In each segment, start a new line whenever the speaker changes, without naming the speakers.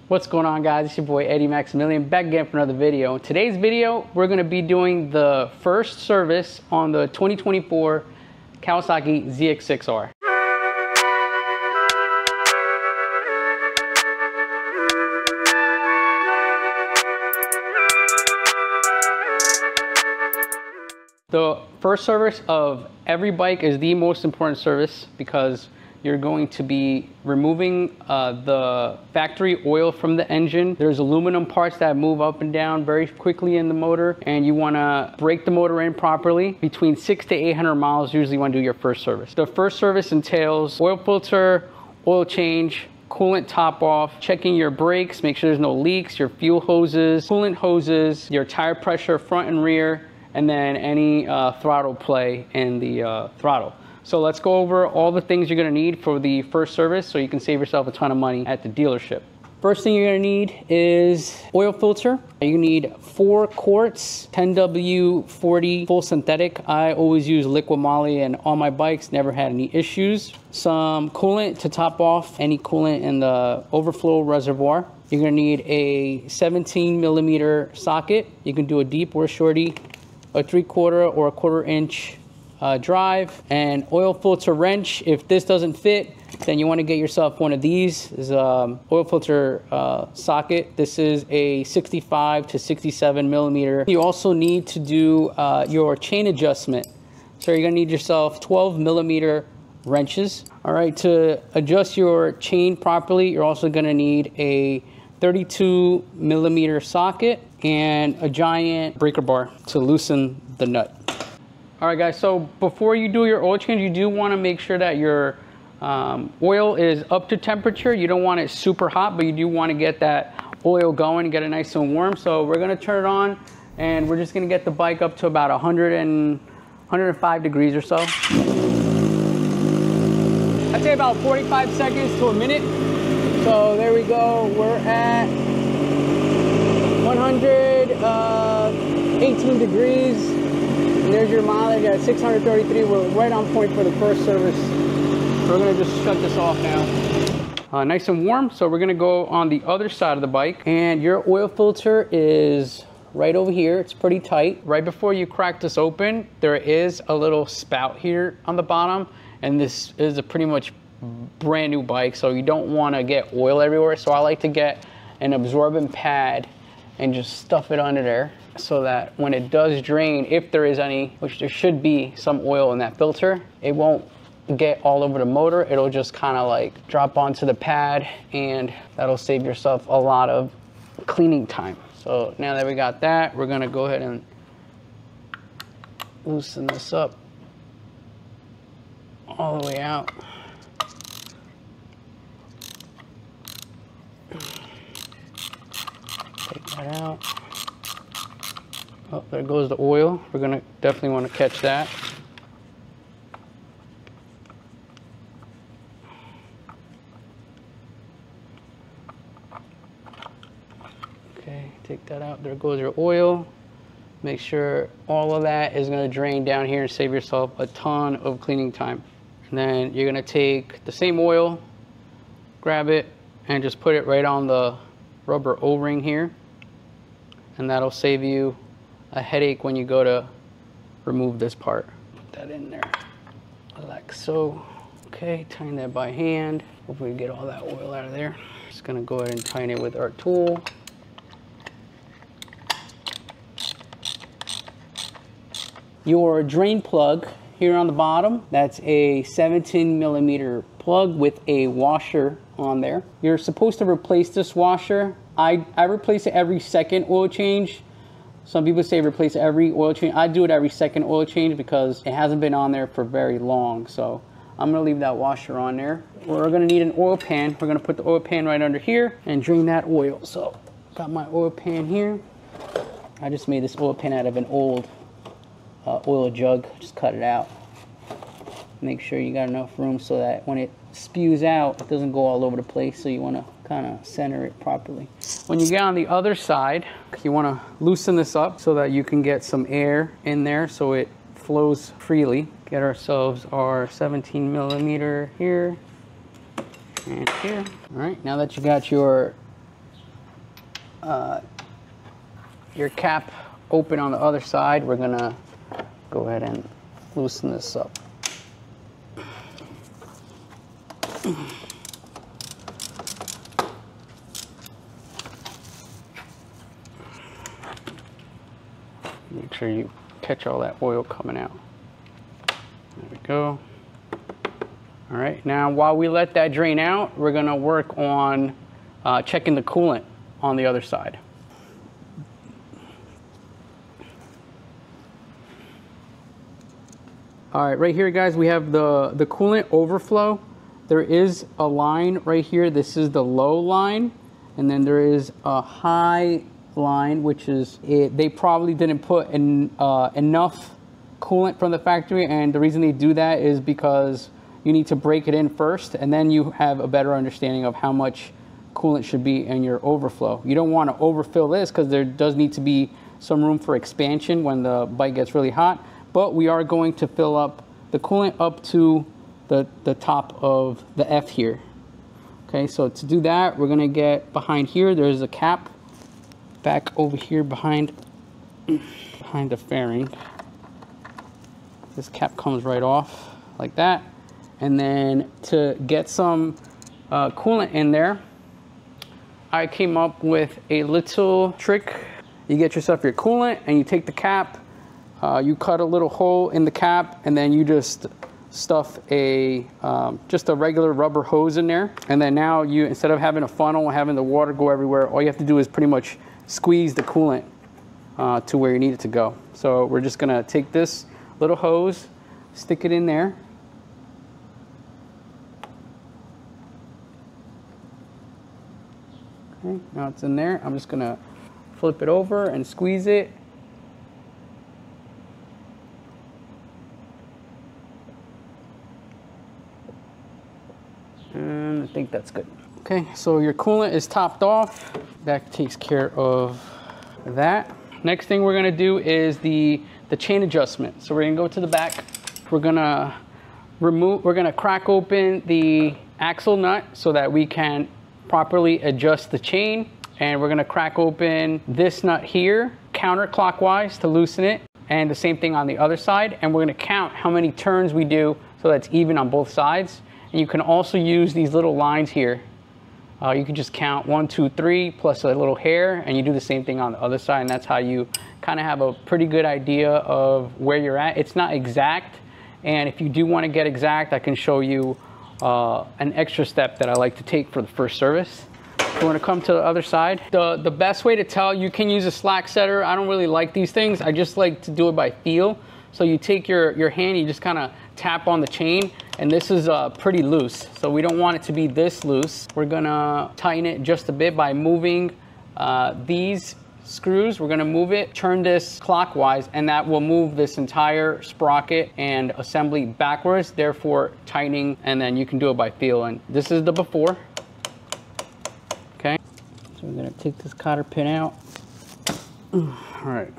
What's going on, guys? It's your boy Eddie Maximilian back again for another video. In today's video, we're going to be doing the first service on the 2024 Kawasaki ZX6R. The first service of every bike is the most important service because you're going to be removing the factory oil from the engine. There's aluminum parts that move up and down very quickly in the motor, and you want to break the motor in properly. Between 600 to 800 miles usually want to do your first service. The first service entails oil filter, oil change, coolant top off, checking your brakes, make sure there's no leaks, your fuel hoses, coolant hoses, your tire pressure front and rear, and then any throttle play in the throttle. So let's go over all the things you're gonna need for the first service so you can save yourself a ton of money at the dealership. First thing you're gonna need is oil filter. You need 4 quarts, 10W40 full synthetic. I always use liquid moly and on my bikes, never had any issues. Some coolant to top off any coolant in the overflow reservoir. You're gonna need a 17 millimeter socket. You can do a deep or a shorty, a 3/4 or a 1/4 inch drive, and oil filter wrench. If this doesn't fit, then you want to get yourself one of these. This is oil filter socket. This is a 65 to 67 millimeter. You also need to do your chain adjustment. So you're gonna need yourself 12 millimeter wrenches. All right, to adjust your chain properly, you're also gonna need a 32 millimeter socket and a giant breaker bar to loosen the nut. All right, guys, so before you do your oil change, you do want to make sure that your oil is up to temperature. You don't want it super hot, but you do want to get that oil going and get it nice and warm. So we're going to turn it on, and we're just going to get the bike up to about 105 degrees or so. I'd say about 45 seconds to a minute. So there we go. We're at 118 degrees. And there's your mileage at 633. We're right on point for the first service. We're gonna just shut this off now. Nice and warm, so we're gonna go on the other side of the bike. And your oil filter is right over here. It's pretty tight. Right before you crack this open, there is a little spout here on the bottom. And this is a pretty much brand new bike, so you don't wanna get oil everywhere. So I like to get an absorbent pad and just stuff it under there so that when it does drain, if there is any, which there should be some oil in that filter, it won't get all over the motor. It'll just kind of like drop onto the pad, and that'll save yourself a lot of cleaning time. So now that we got that, we're gonna go ahead and loosen this up all the way out. Take that out. Oh, there goes the oil. We're gonna definitely want to catch that. Okay, take that out. There goes your oil. Make sure all of that is gonna drain down here and save yourself a ton of cleaning time. And then you're gonna take the same oil, grab it, and just put it right on the rubber O-ring here. And that'll save you a headache when you go to remove this part. Put that in there like so. Okay, tighten that by hand. Hopefully we get all that oil out of there. Just gonna go ahead and tighten it with our tool. Your drain plug here on the bottom, that's a 17 millimeter plug with a washer on there. You're supposed to replace this washer. I replace it every second oil change. Some people say replace every oil change. I do it every second oil change because it hasn't been on there for very long. So I'm gonna leave that washer on there. We're gonna need an oil pan. We're gonna put the oil pan right under here and drain that oil. So got my oil pan here. I just made this oil pan out of an old oil jug. Just cut it out. Make sure you got enough room so that when it spews out, it doesn't go all over the place. So you wanna kind of center it properly. When you get on the other side, you want to loosen this up so that you can get some air in there so it flows freely. Get ourselves our 17 millimeter here and here. All right, now that you got your your cap open on the other side, we're gonna go ahead and loosen this up. Make sure you catch all that oil coming out. There we go. All right, now while we let that drain out, we're gonna work on checking the coolant on the other side. All right, right here, guys, we have the coolant overflow. There is a line right here. This is the low line, and then there is a high line, which is it. They probably didn't put enough coolant from the factory, and the reason they do that is because you need to break it in first, and then you have a better understanding of how much coolant should be in your overflow. You don't want to overfill this because there does need to be some room for expansion when the bike gets really hot. But we are going to fill up the coolant up to the top of the F here. Okay, so to do that, we're gonna get behind here. There's a cap back over here behind the fairing. This cap comes right off like that. And then to get some coolant in there, I came up with a little trick. You get yourself your coolant and you take the cap, you cut a little hole in the cap, and then you just stuff just a regular rubber hose in there. And then now you, instead of having a funnel and having the water go everywhere, all you have to do is pretty much squeeze the coolant to where you need it to go. So we're just gonna take this little hose, stick it in there. Okay, now it's in there. I'm just gonna flip it over and squeeze it. And I think that's good. Okay, so your coolant is topped off. That takes care of that. Next thing we're gonna do is the chain adjustment. So we're gonna go to the back. We're gonna crack open the axle nut so that we can properly adjust the chain. And we're gonna crack open this nut here counterclockwise to loosen it, and the same thing on the other side. And we're gonna count how many turns we do so that's even on both sides. And you can also use these little lines here. You can just count 1, 2, 3 plus a little hair, and you do the same thing on the other side, and that's how you kind of have a pretty good idea of where you're at. It's not exact, and if you do want to get exact, I can show you an extra step that I like to take for the first service. You want to come to the other side. The best way to tell, you can use a slack setter. I don't really like these things. I just like to do it by feel. So you take your hand, you just kind of tap on the chain, and this is pretty loose. So we don't want it to be this loose. We're gonna tighten it just a bit by moving these screws. We're gonna move it, turn this clockwise, and that will move this entire sprocket and assembly backwards, therefore tightening, and then you can do it by feel. And this is the before. Okay, so we're gonna take this cotter pin out. All right,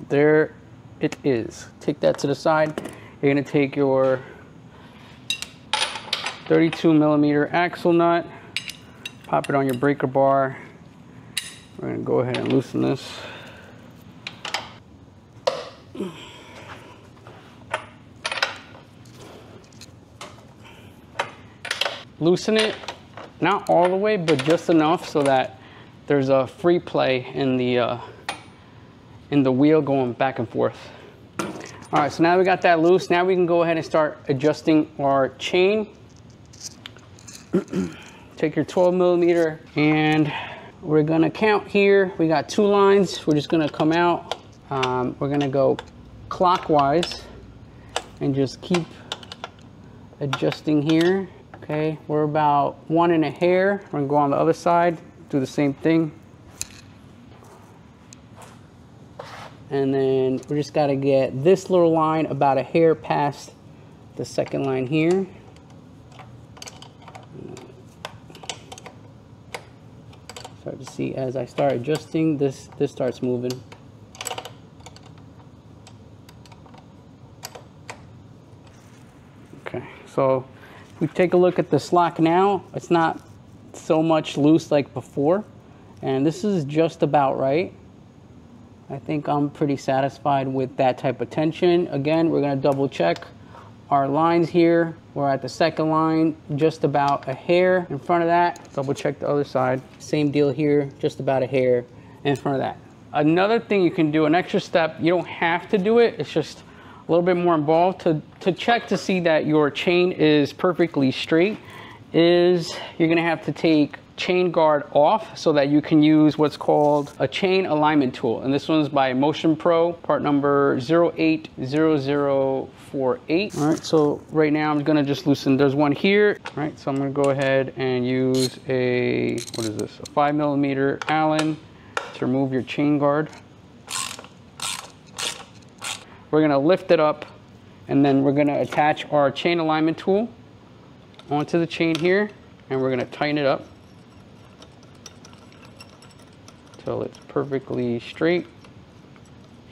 there it is. Take that to the side. You're gonna take your 32mm axle nut, pop it on your breaker bar. We're gonna go ahead and loosen this. Loosen it, not all the way, but just enough so that there's a free play in the wheel going back and forth. All right, so now we got that loose. Now we can go ahead and start adjusting our chain. Take your 12mm, and we're gonna count here. We got 2 lines. We're just gonna come out. We're gonna go clockwise and just keep adjusting here. Okay, we're about 1 and a hair. We're gonna go on the other side, do the same thing. And then we just gotta get this little line about a hair past the second line here. Start to see as I start adjusting, this starts moving. Okay, so if we take a look at the slack now, it's not so much loose like before. And this is just about right. I think I'm pretty satisfied with that type of tension. Again, we're gonna double check our lines here. We're at the second line, just about a hair in front of that. Double check the other side. Same deal here, just about a hair in front of that. Another thing you can do, an extra step, you don't have to do it, it's just a little bit more involved to check to see that your chain is perfectly straight, is you're gonna have to take chain guard off so that you can use what's called a chain alignment tool. And this one's by Motion Pro, part number 080048. All right, so right now I'm gonna just loosen, there's one here. All right, so I'm gonna go ahead and use a, what is this? A 5mm Allen to remove your chain guard. We're gonna lift it up and then we're gonna attach our chain alignment tool onto the chain here and we're gonna tighten it up till it's perfectly straight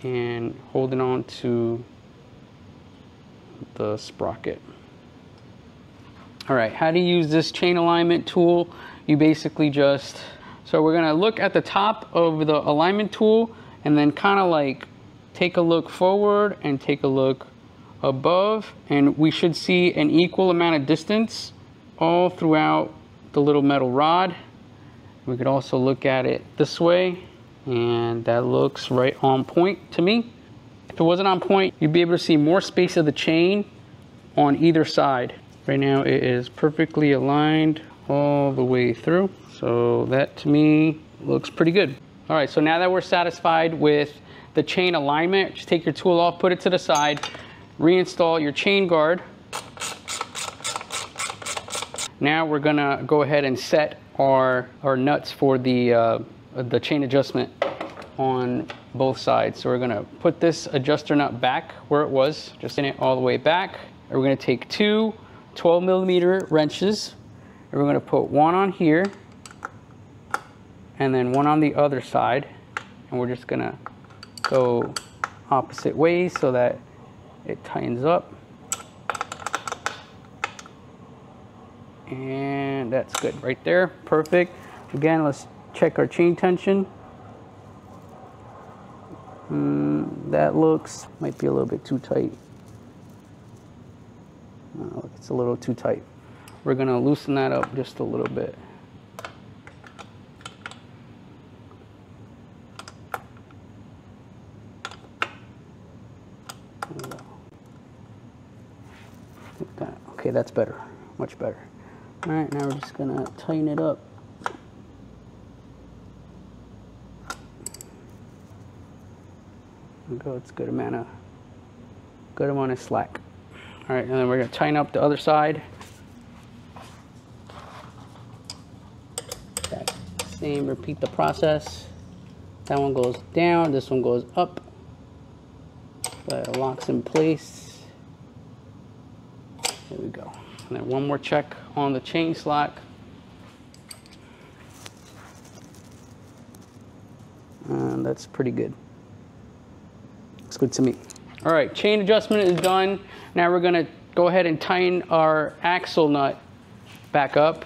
and holding on to the sprocket. All right, how to use this chain alignment tool? You basically just, so we're gonna look at the top of the alignment tool and then kind of like take a look forward and take a look above, and we should see an equal amount of distance all throughout the little metal rod. We could also look at it this way, and that looks right on point to me. If it wasn't on point, you'd be able to see more space of the chain on either side. Right now it is perfectly aligned all the way through. So that to me looks pretty good. All right, so now that we're satisfied with the chain alignment, just take your tool off, put it to the side, reinstall your chain guard. Now we're gonna go ahead and set our nuts for the chain adjustment on both sides. So we're gonna put this adjuster nut back where it was, just in it all the way back. And we're gonna take two 12mm wrenches, and we're gonna put one on here, and then one on the other side. And we're just gonna go opposite ways so that it tightens up. And that's good right there, perfect. Again, let's check our chain tension. That looks, might be a little bit too tight. Oh, it's a little too tight. We're gonna loosen that up just a little bit. Okay, that's better, much better. All right, now we're just gonna tighten it up. Go, it's good amount of slack. All right, and then we're gonna tighten up the other side. That same, repeat the process. That one goes down, this one goes up. That locks in place. There we go. And then one more check on the chain slack. And that's pretty good. Looks good to me. All right, chain adjustment is done. Now we're gonna go ahead and tighten our axle nut back up.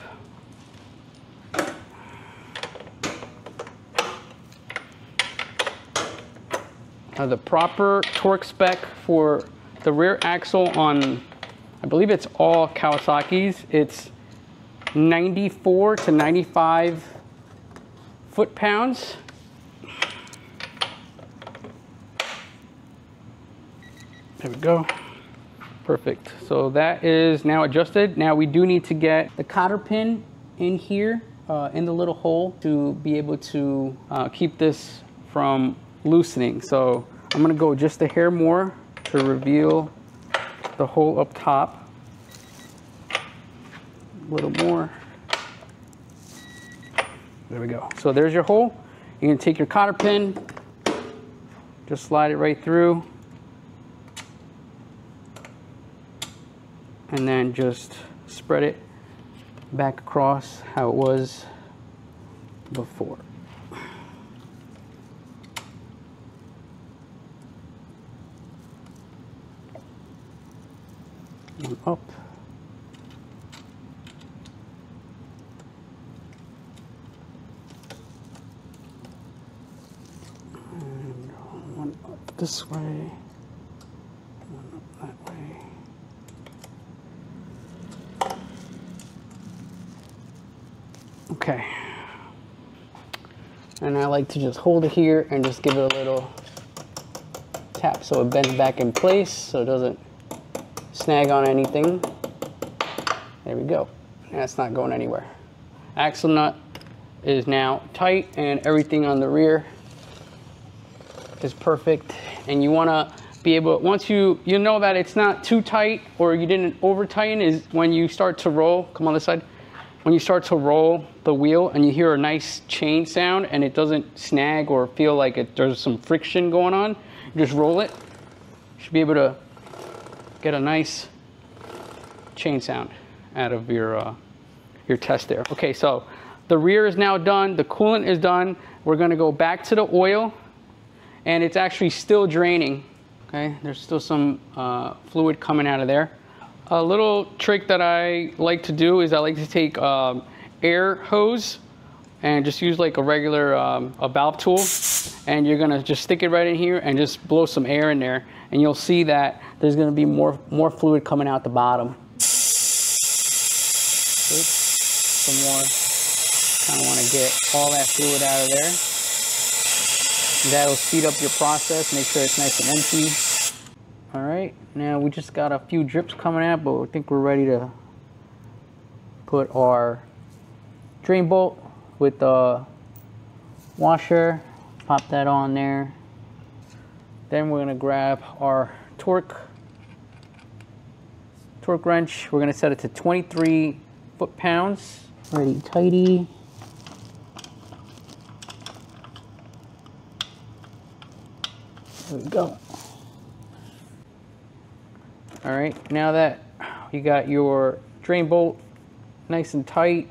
The proper torque spec for the rear axle on, I believe it's all Kawasaki's, it's 94 to 95 foot-pounds. There we go. Perfect. So that is now adjusted. Now we do need to get the cotter pin in here, in the little hole, to be able to keep this from loosening. So I'm gonna go just a hair more to reveal the hole up top. A little more. There we go. So there's your hole. You're gonna take your cotter pin, just slide it right through, and then just spread it back across how it was before. And up. this way. That way. Okay. And I like to just hold it here and just give it a little tap so it bends back in place so it doesn't snag on anything. There we go. That's not going anywhere. Axle nut is now tight and everything on the rear is perfect. And you want to be able, once you know that it's not too tight or you didn't over tighten, is when you start to roll, come on this side, when you start to roll the wheel and you hear a nice chain sound and it doesn't snag or feel like there's some friction going on, you just roll it. You should be able to get a nice chain sound out of your test there. Okay, so the rear is now done, the coolant is done. We're gonna go back to the oil and it's actually still draining. Okay, there's still some fluid coming out of there. A little trick that I like to do is I like to take air hose and just use like a regular a valve tool, and you're gonna just stick it right in here and just blow some air in there, and you'll see that there's gonna be more fluid coming out the bottom. Oops, some more. Kind of want to get all that fluid out of there. That'll speed up your process, make sure it's nice and empty. All right, now we just got a few drips coming out, but I think we're ready to put our drain bolt with the washer, pop that on there. Then we're gonna grab our torque wrench. We're gonna set it to 23 foot-pounds. Ready tighty. There we go. All right, now that you got your drain bolt nice and tight.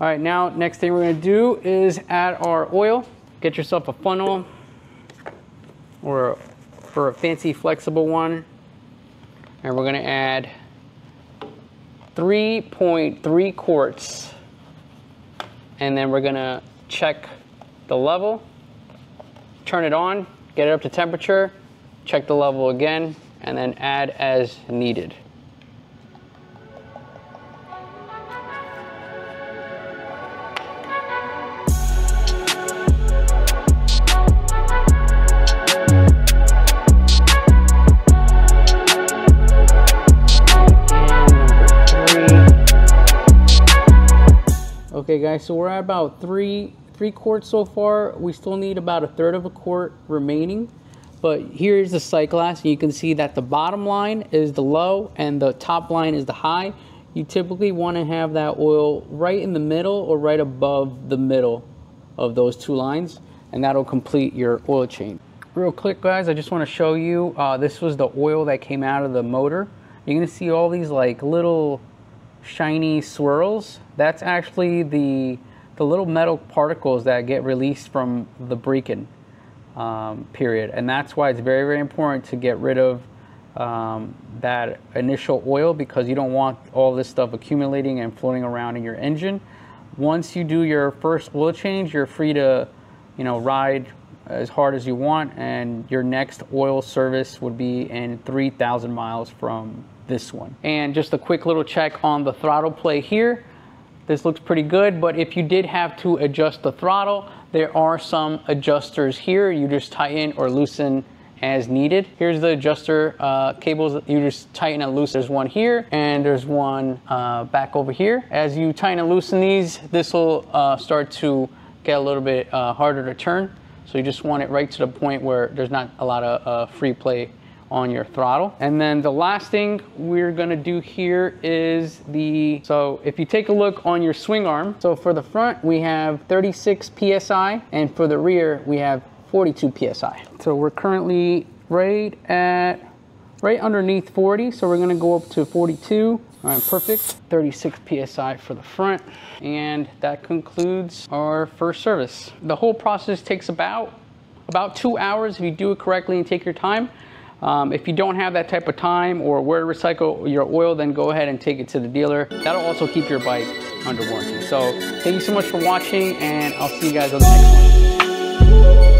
All right, now next thing we're gonna do is add our oil. Get yourself a funnel or for a fancy flexible one. And we're gonna add 3.3 quarts. And then we're gonna check the level, turn it on, get it up to temperature, check the level again, and then add as needed. Okay guys, so we're at about three quarts so far. We still need about 1/3 of a quart remaining. But here's the sight glass, and you can see that the bottom line is the low and the top line is the high. You typically want to have that oil right in the middle or right above the middle of those two lines, and that'll complete your oil change. Real quick guys, I just want to show you, this was the oil that came out of the motor. You're going to see all these like little shiny swirls. That's actually the little metal particles that get released from the break-in period, and that's why it's very, very important to get rid of that initial oil, because you don't want all this stuff accumulating and floating around in your engine. Once you do your first oil change, you're free to, ride as hard as you want, and your next oil service would be in 3,000 miles from this one. And just a quick little check on the throttle play here. This looks pretty good, but if you did have to adjust the throttle, there are some adjusters here. You just tighten or loosen as needed. Here's the adjuster cables. You just tighten and loosen. There's one here and there's one back over here. As you tighten and loosen these, this will start to get a little bit harder to turn. So you just want it right to the point where there's not a lot of free play on your throttle. And then the last thing we're gonna do here is so if you take a look on your swing arm, so for the front we have 36 PSI and for the rear we have 42 PSI. So we're currently right underneath 40, so we're gonna go up to 42. All right, perfect. 36 PSI for the front. And that concludes our first service. The whole process takes about 2 hours if you do it correctly and take your time. If you don't have that type of time or where to recycle your oil, then go ahead and take it to the dealer. That'll also keep your bike under warranty. So thank you so much for watching, and I'll see you guys on the next one.